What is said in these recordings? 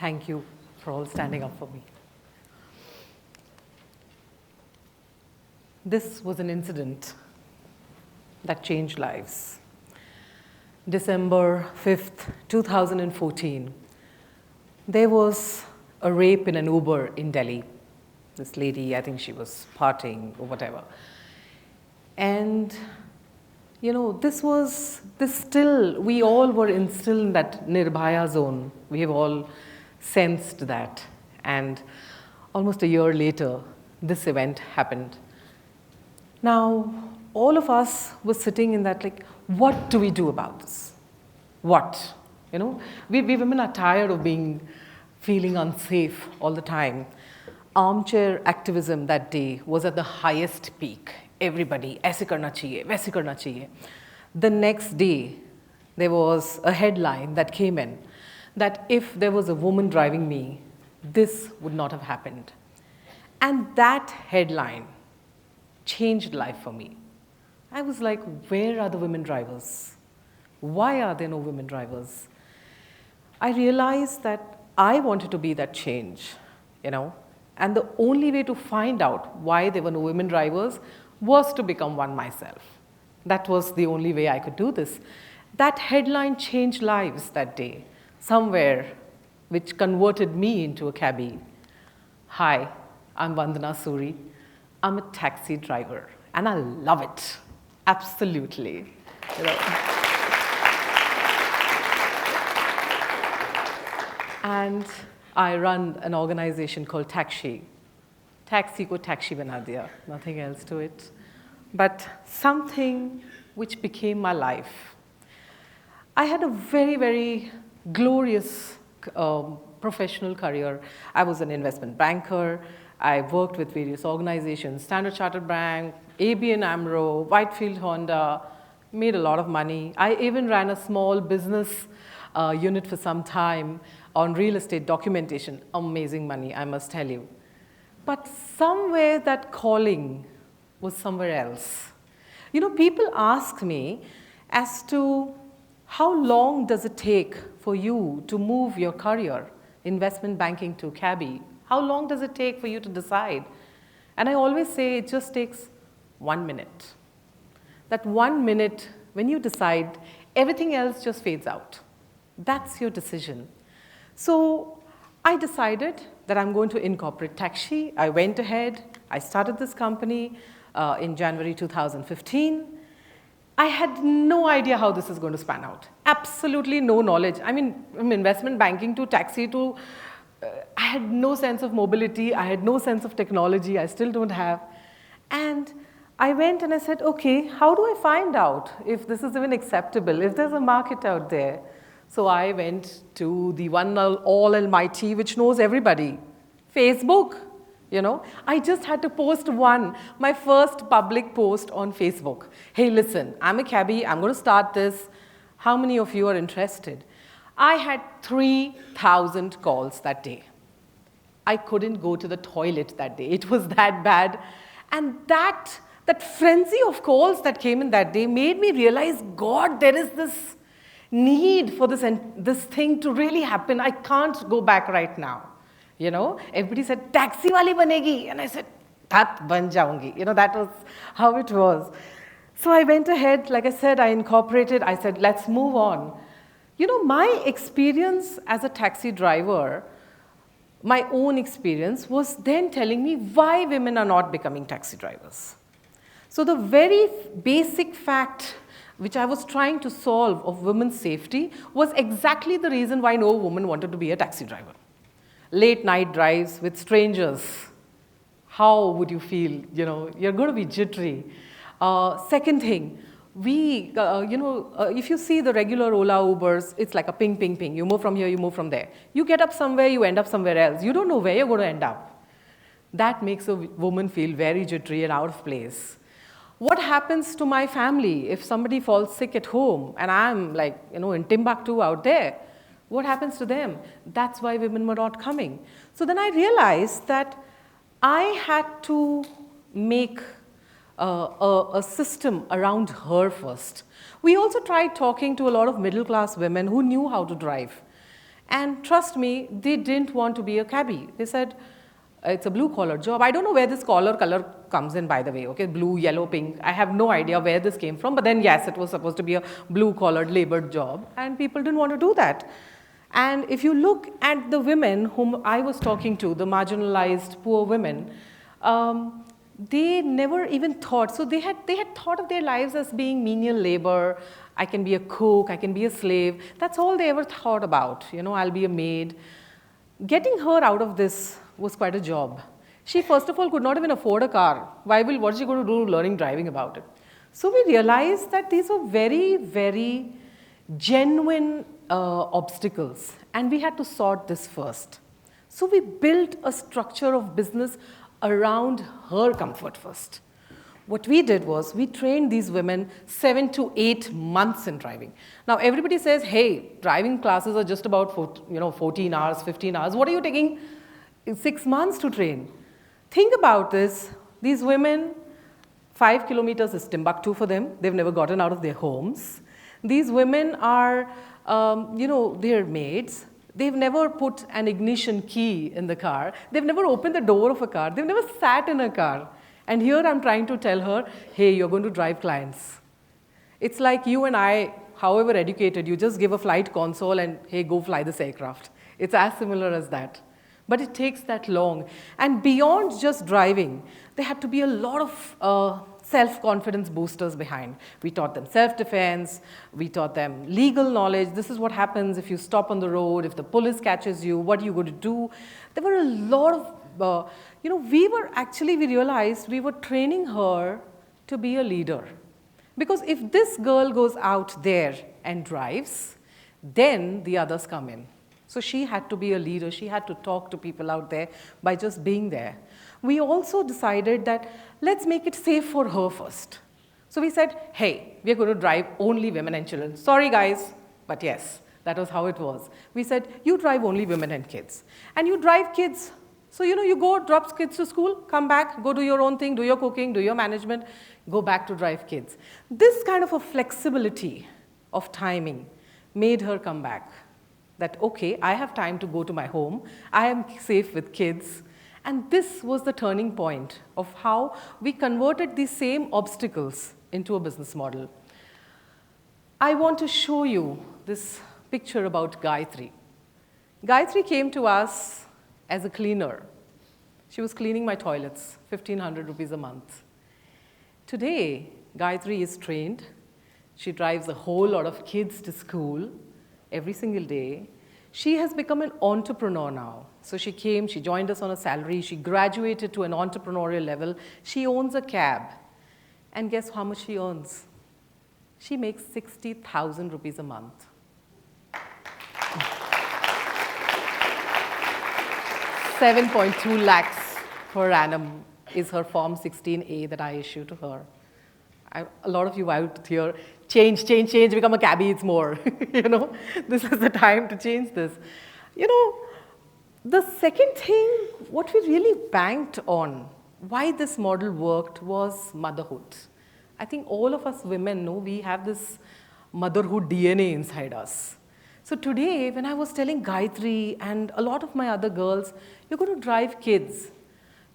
Thank you for all standing up for me. This was an incident that changed lives. December 5th, 2014, there was a rape in an Uber in Delhi. This lady, I think she was partying or whatever. And, we all were still in that Nirbhaya zone. We have all sensed that. And almost a year later, this event happened. Now, all of us were sitting in that, like, what do we do about this? What? We women are tired of feeling unsafe all the time. Armchair activism that day was at the highest peak. Everybody, aise karna chahiye, waise karna chahiye. The next day, there was a headline that came in that if there was a woman driving me, this would not have happened. And that headline changed life for me. I was like, where are the women drivers? Why are there no women drivers? I realized that I wanted to be that change, and the only way to find out why there were no women drivers was to become one myself. That was the only way I could do this. That headline changed lives that day, somewhere, which converted me into a cabbie. Hi, I'm Vandana Suri. I'm a taxi driver, and I love it. Absolutely. And I run an organization called Taxi. Taxi ko taxi bana diya, nothing else to it. But something which became my life. I had a very, very glorious professional career. I was an investment banker. I worked with various organizations, Standard Chartered Bank, ABN AMRO, Whitefield Honda, made a lot of money. I even ran a small business unit for some time on real estate documentation. Amazing money, I must tell you. But somewhere that calling was somewhere else. People ask me as to how long does it take for you to move your career, investment banking to cabbie? How long does it take for you to decide? And I always say it just takes 1 minute. That 1 minute, when you decide, everything else just fades out. That's your decision. So I decided that I'm going to incorporate Taxi. I went ahead. I started this company in January 2015. I had no idea how this is going to span out. Absolutely no knowledge. I mean, from investment banking to taxi to I had no sense of mobility. I had no sense of technology. I still don't have. And I went and I said, okay, how do I find out if this is even acceptable, if there's a market out there? So I went to the one all almighty, which knows everybody, Facebook. I just had to post my first public post on Facebook. Hey, listen, I'm a cabbie. I'm going to start this. How many of you are interested? I had 3,000 calls that day. I couldn't go to the toilet that day. It was that bad. And that frenzy of calls that came in that day made me realize, God, there is this need for this thing to really happen. I can't go back right now. Everybody said, taxi wali banegi. And I said, that ban jaungi. That was how it was. So I went ahead, like I said, I incorporated. I said, let's move on. My experience as a taxi driver, my own experience was then telling me why women are not becoming taxi drivers. So the very basic fact which I was trying to solve of women's safety was exactly the reason why no woman wanted to be a taxi driver. Late night drives with strangers. How would you feel? You're going to be jittery. Second thing, if you see the regular Ola Ubers, it's like a ping, ping, ping. You move from here, you move from there. You get up somewhere, you end up somewhere else. You don't know where you're going to end up. That makes a woman feel very jittery and out of place. What happens to my family if somebody falls sick at home and I'm like, in Timbuktu out there? What happens to them? That's why women were not coming. So then I realized that I had to make a system around her first. We also tried talking to a lot of middle-class women who knew how to drive. And trust me, they didn't want to be a cabbie. They said, it's a blue-collar job. I don't know where this collar color comes in, by the way, okay? Blue, yellow, pink. I have no idea where this came from. But then, yes, it was supposed to be a blue-collared, labored job. And people didn't want to do that. And if you look at the women whom I was talking to, the marginalized, poor women, they never even thought. So they had thought of their lives as being menial labor. I can be a cook, I can be a slave. That's all they ever thought about. You know, I'll be a maid. Getting her out of this was quite a job. She, first of all, could not even afford a car. What is she going to do learning driving about it? So we realized that these were very, very genuine obstacles, and we had to sort this first. So we built a structure of business around her comfort first. What we did was we trained these women 7 to 8 months in driving. Now everybody says, hey, driving classes are just about 14 hours, 15 hours. What are you taking 6 months to train? Think about this. These women, 5 kilometers is Timbuktu for them. They've never gotten out of their homes. These women are, they're maids. They've never put an ignition key in the car. They've never opened the door of a car. They've never sat in a car. And here I'm trying to tell her, hey, you're going to drive clients. It's like you and I, however educated, you just give a flight console and, hey, go fly this aircraft. It's as similar as that. But it takes that long. And beyond just driving, there had to be a lot of self-confidence boosters behind. We taught them self-defense. We taught them legal knowledge. This is what happens if you stop on the road, if the police catches you, what are you going to do? There were a lot of, we realized we were training her to be a leader. Because if this girl goes out there and drives, then the others come in. So she had to be a leader. She had to talk to people out there by just being there. We also decided that let's make it safe for her first. So we said, hey, we're going to drive only women and children. Sorry, guys, but yes, that was how it was. We said, you drive only women and kids. And you drive kids. So, you go, drop kids to school, come back, go do your own thing, do your cooking, do your management, go back to drive kids. This kind of a flexibility of timing made her come back. That, okay, I have time to go to my home. I am safe with kids. And this was the turning point of how we converted these same obstacles into a business model. I want to show you this picture about Gayatri. Gayatri came to us as a cleaner. She was cleaning my toilets, 1,500 rupees a month. Today, Gayatri is trained. She drives a whole lot of kids to school every single day. She has become an entrepreneur now. So she came, she joined us on a salary, she graduated to an entrepreneurial level. She owns a cab. And guess how much she earns? She makes 60,000 rupees a month. 7.2 lakhs per annum is her Form 16A that I issue to her. A lot of you out here, change, become a cabbie, it's more. This is the time to change this. The second thing, what we really banked on, why this model worked was motherhood. I think all of us women know we have this motherhood DNA inside us. So today, when I was telling Gayatri and a lot of my other girls, you're going to drive kids.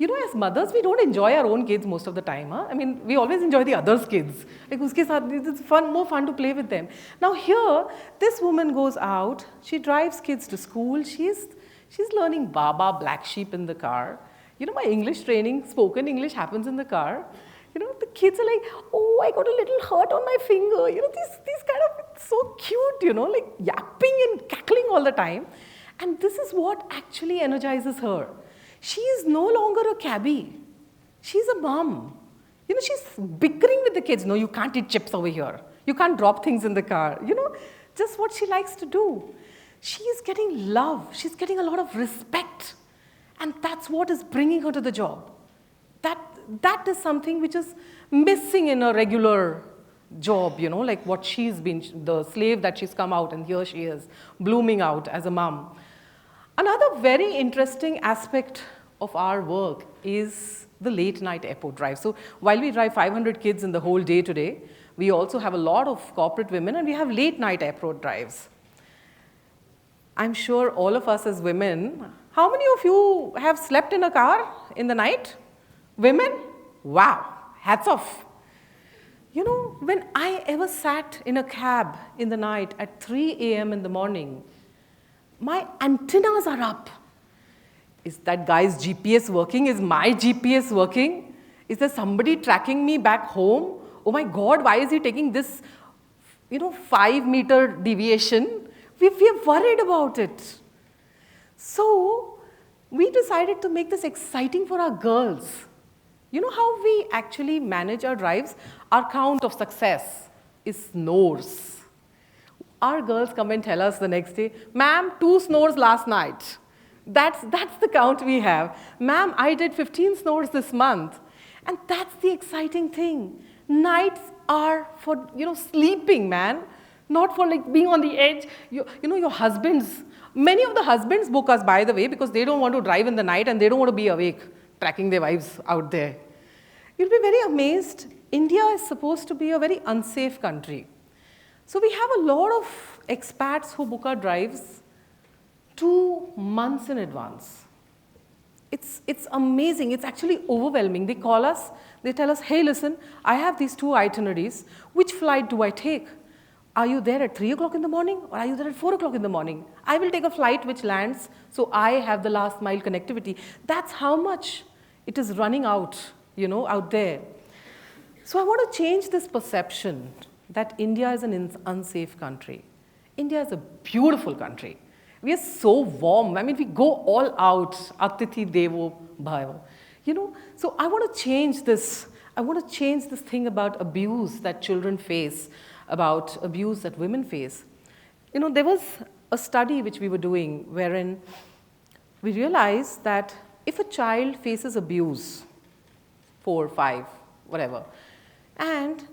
As mothers, we don't enjoy our own kids most of the time. Huh? I mean, we always enjoy the others' kids. Like, it's more fun to play with them. Now here, this woman goes out, she drives kids to school, she's learning Baba, black sheep in the car. My English training, spoken English happens in the car. The kids are like, oh, I got a little hurt on my finger. These kind of, so cute, like yapping and cackling all the time. And this is what actually energizes her. She is no longer a cabbie. She's a mom. She's bickering with the kids. No, you can't eat chips over here. You can't drop things in the car. Just what she likes to do. She is getting love. She's getting a lot of respect. And that's what is bringing her to the job. That is something which is missing in a regular job, like what she's been, the slave that she's come out, and here she is, blooming out as a mom. Another very interesting aspect of our work is the late night airport drive. So while we drive 500 kids in the whole day today, we also have a lot of corporate women and we have late night airport drives. I'm sure all of us as women, how many of you have slept in a car in the night? Women? Wow, hats off. You know, when I ever sat in a cab in the night at 3 a.m. in the morning, my antennas are up. Is that guy's GPS working? Is my GPS working? Is there somebody tracking me back home? Oh my God, why is he taking this, 5-meter deviation? We are worried about it. So we decided to make this exciting for our girls. You know how we actually manage our drives? Our count of success is snores. Our girls come and tell us the next day, ma'am, 2 snores last night. That's the count we have. Ma'am, I did 15 snores this month. And that's the exciting thing. Nights are for, sleeping, man. Not for like being on the edge. Your husbands, many of the husbands book us, by the way, because they don't want to drive in the night and they don't want to be awake, tracking their wives out there. You'll be very amazed. India is supposed to be a very unsafe country. So we have a lot of expats who book our drives 2 months in advance. It's amazing. It's actually overwhelming. They call us, they tell us, hey, listen, I have these 2 itineraries. Which flight do I take? Are you there at 3 o'clock in the morning or are you there at 4 o'clock in the morning? I will take a flight which lands so I have the last mile connectivity. That's how much it is running out, out there. So I want to change this perception that India is an unsafe country. India is a beautiful country. We are so warm. I mean, we go all out. Atithi Devo Bhava. So I want to change this. I want to change this thing about abuse that children face, about abuse that women face. There was a study which we were doing wherein we realized that if a child faces abuse, 4, 5, whatever, and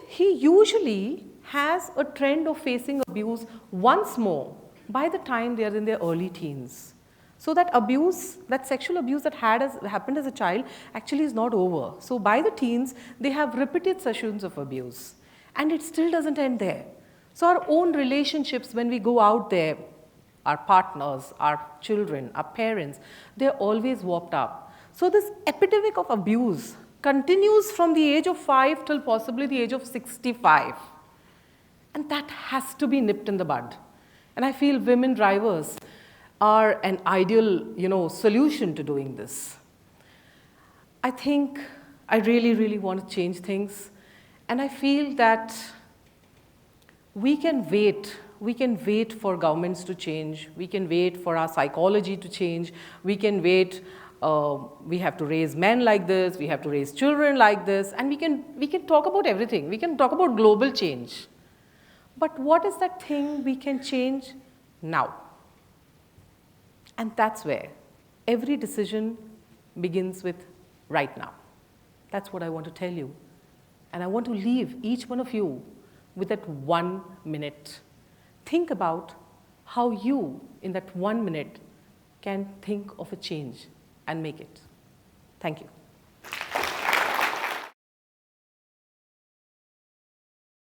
he usually has a trend of facing abuse once more by the time they are in their early teens. So that abuse, that sexual abuse that happened as a child actually is not over. So by the teens, they have repeated sessions of abuse. And it still doesn't end there. So our own relationships, when we go out there, our partners, our children, our parents, they're always warped up. So this epidemic of abuse continues from the age of 5 till possibly the age of 65. And that has to be nipped in the bud. And I feel women drivers are an ideal, solution to doing this. I think I really, really want to change things. And I feel that we can wait. We can wait for governments to change. We can wait for our psychology to change. We can wait. We have to raise men like this. We have to raise children like this. And we can talk about everything. We can talk about global change. But what is that thing we can change now? And that's where every decision begins with right now. That's what I want to tell you. And I want to leave each one of you with that 1 minute. Think about how you, in that 1 minute, can think of a change and make it. Thank you.